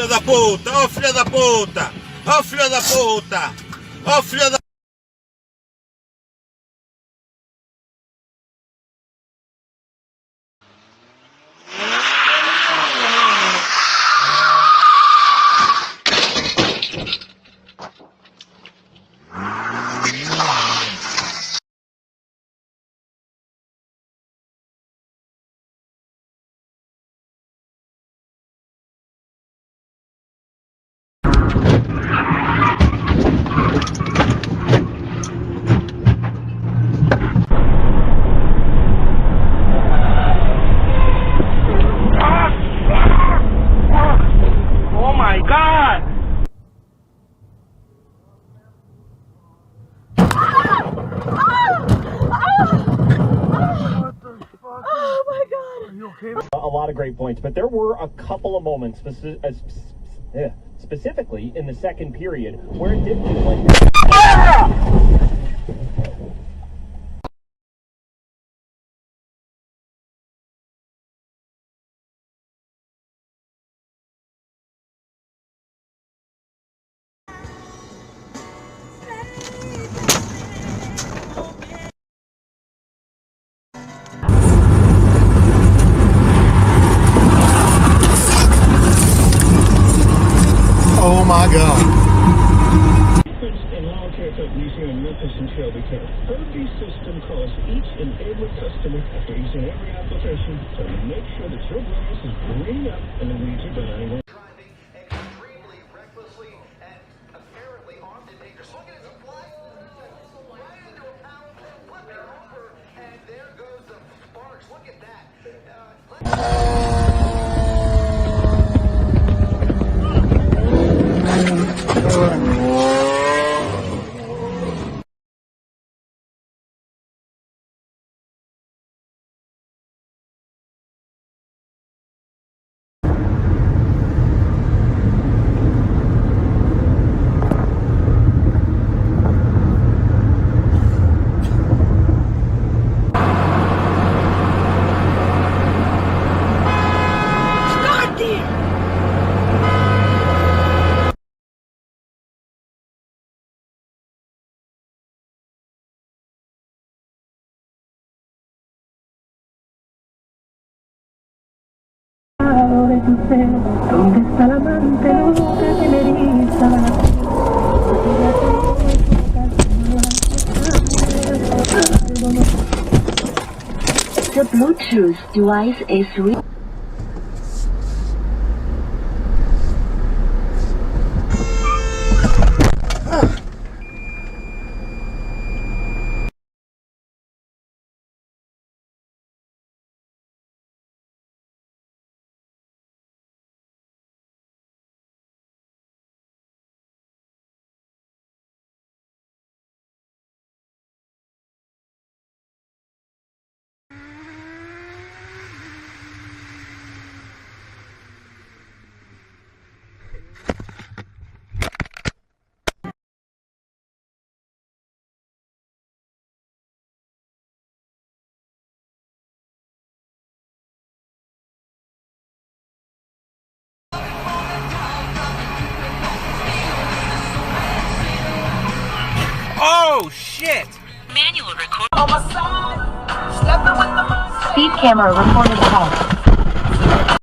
filho da puta! Ó, filho da puta! Ó, filho da puta! Ó, filho da... Oh my God! A lot of great points, but there were a couple of moments, specifically in the second period, where it did feel like... Oh my God. In our care technician and Memphis and Shelby Care. Hervey system calls each and every customer after each and every application to make sure that your grass is green up and the weeds are dying. Driving extremely recklessly and apparently often dangerous. Look at his fly into a power plant, flip it over, and there goes the sparks. Look at that. ¿Dónde está la amante loca que me eriza? The Bluetooth device is ready. Oh, shit! Manual record. Speed camera recorded call.